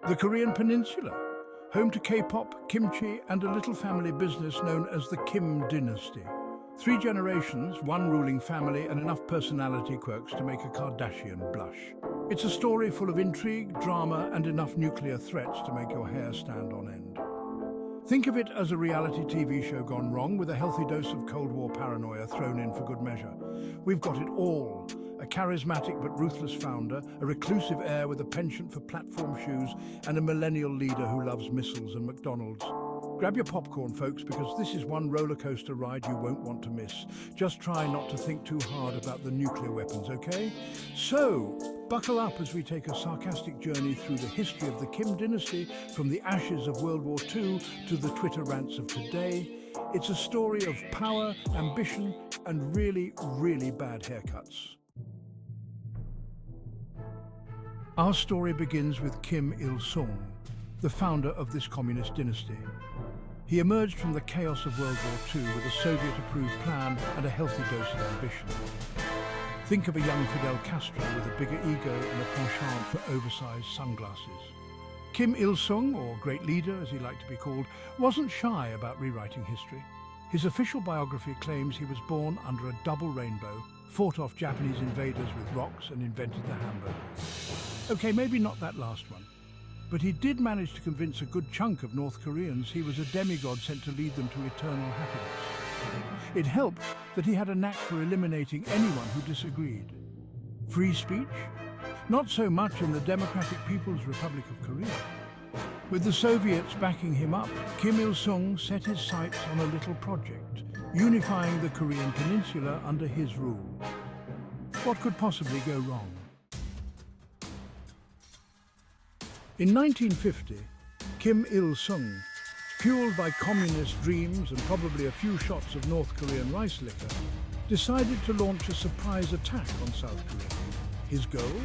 The Korean Peninsula, home to K-pop, kimchi, and a little family business known as the Kim dynasty. 3 generations, 1 ruling family, and enough personality quirks to make a Kardashian blush. It's a story full of intrigue, drama, and enough nuclear threats to make your hair stand on end. Think of it as a reality TV show gone wrong with a healthy dose of Cold War paranoia thrown in for good measure. We've got it all. A charismatic but ruthless founder, a reclusive heir with a penchant for platform shoes, and a millennial leader who loves missiles and McDonald's. Grab your popcorn, folks, because this is one roller coaster ride you won't want to miss. Just try not to think too hard about the nuclear weapons, okay? So, buckle up as we take a sarcastic journey through the history of the Kim dynasty, from the ashes of World War II to the Twitter rants of today. It's a story of power, ambition, and really, really bad haircuts. Our story begins with Kim Il-sung, the founder of this communist dynasty. He emerged from the chaos of World War II with a Soviet-approved plan and a healthy dose of ambition. Think of a young Fidel Castro with a bigger ego and a penchant for oversized sunglasses. Kim Il-sung, or Great Leader as he liked to be called, wasn't shy about rewriting history. His official biography claims he was born under a double rainbow, fought off Japanese invaders with rocks, and invented the hamburger. Okay, maybe not that last one. But he did manage to convince a good chunk of North Koreans he was a demigod sent to lead them to eternal happiness. It helped that he had a knack for eliminating anyone who disagreed. Free speech? Not so much in the Democratic People's Republic of Korea. With the Soviets backing him up, Kim Il-sung set his sights on a little project, unifying the Korean peninsula under his rule. What could possibly go wrong? In 1950, Kim Il-sung, fueled by communist dreams and probably a few shots of North Korean rice liquor, decided to launch a surprise attack on South Korea. His goal?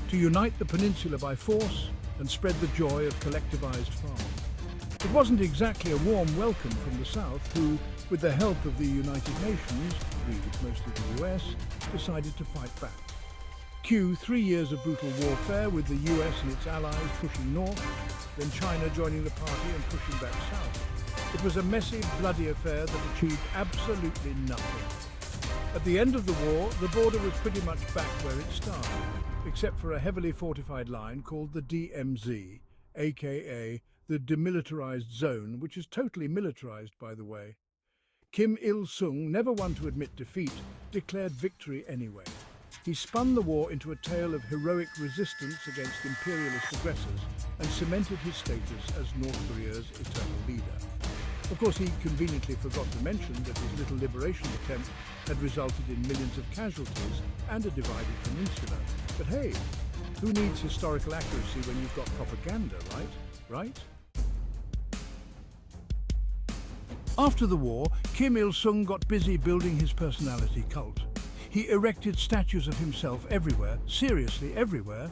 To unite the peninsula by force and spread the joy of collectivized farming. It wasn't exactly a warm welcome from the South, who, with the help of the United Nations, read mostly the US, decided to fight back. Cue 3 years of brutal warfare with the US and its allies pushing north, then China joining the party and pushing back south. It was a messy, bloody affair that achieved absolutely nothing. At the end of the war, the border was pretty much back where it started, except for a heavily fortified line called the DMZ, aka the Demilitarized Zone, which is totally militarized, by the way. Kim Il-sung, never one to admit defeat, declared victory anyway. He spun the war into a tale of heroic resistance against imperialist aggressors and cemented his status as North Korea's eternal leader. Of course, he conveniently forgot to mention that his little liberation attempt had resulted in millions of casualties and a divided peninsula. But hey, who needs historical accuracy when you've got propaganda, right? After the war, Kim Il-sung got busy building his personality cult. He erected statues of himself everywhere, seriously everywhere,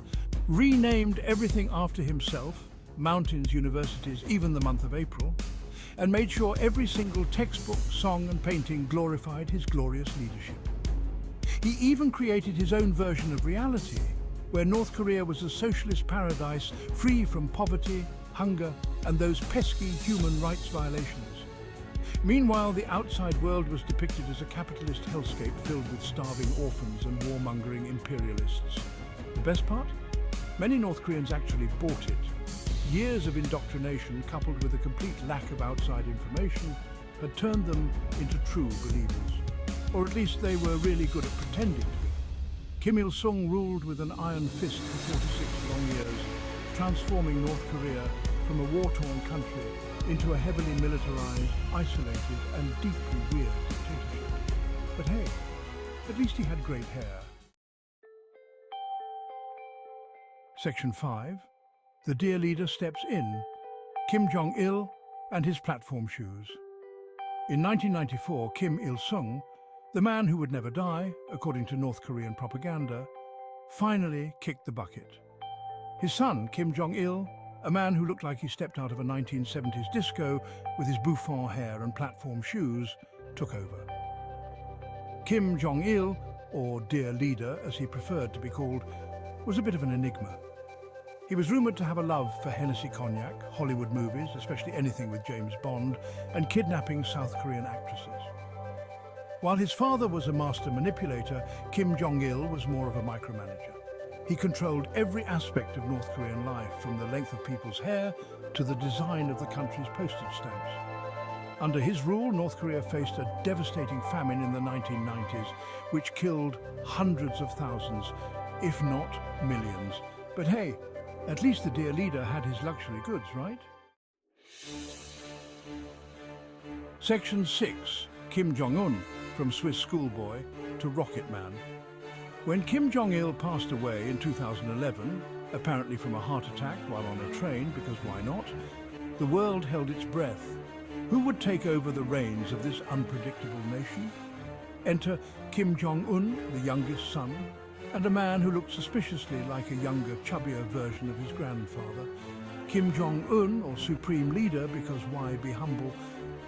renamed everything after himself, mountains, universities, even the month of April, and made sure every single textbook, song and painting glorified his glorious leadership. He even created his own version of reality, where North Korea was a socialist paradise free from poverty, hunger, and those pesky human rights violations. Meanwhile, the outside world was depicted as a capitalist hellscape filled with starving orphans and warmongering imperialists. The best part? Many North Koreans actually bought it. Years of indoctrination, coupled with a complete lack of outside information, had turned them into true believers. Or at least they were really good at pretending to be. Kim Il-sung ruled with an iron fist for 46 long years, transforming North Korea from a war-torn country into a heavily militarized, isolated, and deeply weird dictatorship. But hey, at least he had great hair. Section 5. The dear leader steps in. Kim Jong-il and his platform shoes. In 1994, Kim Il-sung, the man who would never die, according to North Korean propaganda, finally kicked the bucket. His son, Kim Jong-il, a man who looked like he stepped out of a 1970s disco with his bouffant hair and platform shoes, took over. Kim Jong-il, or Dear Leader as he preferred to be called, was a bit of an enigma. He was rumoured to have a love for Hennessy cognac, Hollywood movies, especially anything with James Bond, and kidnapping South Korean actresses. While his father was a master manipulator, Kim Jong-il was more of a micromanager. He controlled every aspect of North Korean life, from the length of people's hair to the design of the country's postage stamps. Under his rule, North Korea faced a devastating famine in the 1990s, which killed hundreds of thousands, if not millions. But hey, at least the dear leader had his luxury goods, right? Section 6. Kim Jong-un, from Swiss schoolboy to rocket man. When Kim Jong-il passed away in 2011, apparently from a heart attack while on a train, because why not, the world held its breath. Who would take over the reins of this unpredictable nation? Enter Kim Jong-un, the youngest son, and a man who looked suspiciously like a younger, chubbier version of his grandfather. Kim Jong-un, or Supreme Leader, because why be humble,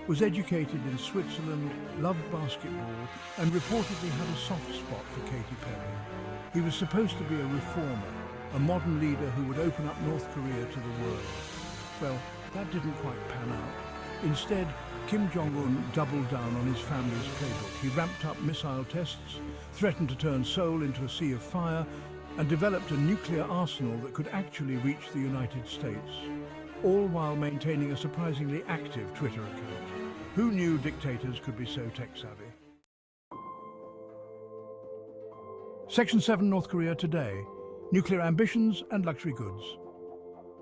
was educated in Switzerland, loved basketball, and reportedly had a soft spot for Katy Perry. He was supposed to be a reformer, a modern leader who would open up North Korea to the world. Well, that didn't quite pan out. Instead, Kim Jong-un doubled down on his family's playbook. He ramped up missile tests, threatened to turn Seoul into a sea of fire, and developed a nuclear arsenal that could actually reach the United States, all while maintaining a surprisingly active Twitter account. Who knew dictators could be so tech-savvy? Section 7, North Korea today. Nuclear ambitions and luxury goods.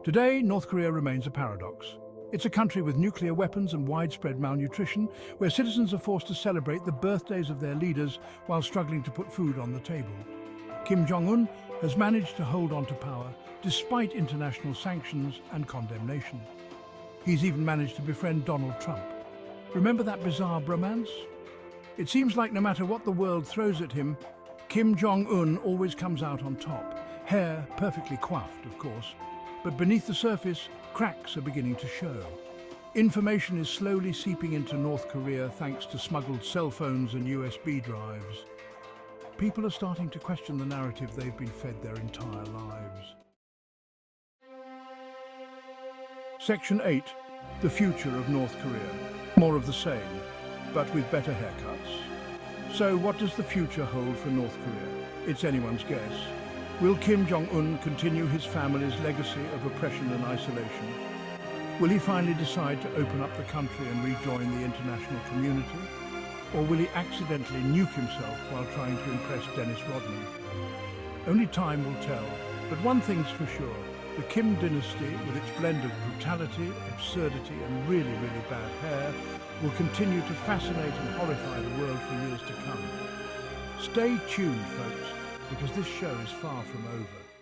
Today, North Korea remains a paradox. It's a country with nuclear weapons and widespread malnutrition, where citizens are forced to celebrate the birthdays of their leaders while struggling to put food on the table. Kim Jong-un has managed to hold on to power despite international sanctions and condemnation. He's even managed to befriend Donald Trump. Remember that bizarre bromance? It seems like no matter what the world throws at him, Kim Jong-un always comes out on top. Hair perfectly coiffed, of course, but beneath the surface, cracks are beginning to show. Information is slowly seeping into North Korea thanks to smuggled cell phones and USB drives. People are starting to question the narrative they've been fed their entire lives. Section 8. The future of North Korea. More of the same, but with better haircuts. So what does the future hold for North Korea? It's anyone's guess. Will Kim Jong-un continue his family's legacy of oppression and isolation? Will he finally decide to open up the country and rejoin the international community? Or will he accidentally nuke himself while trying to impress Dennis Rodman? Only time will tell, but one thing's for sure. The Kim dynasty, with its blend of brutality, absurdity and really, really bad hair, will continue to fascinate and horrify the world for years to come. Stay tuned, folks, because this show is far from over.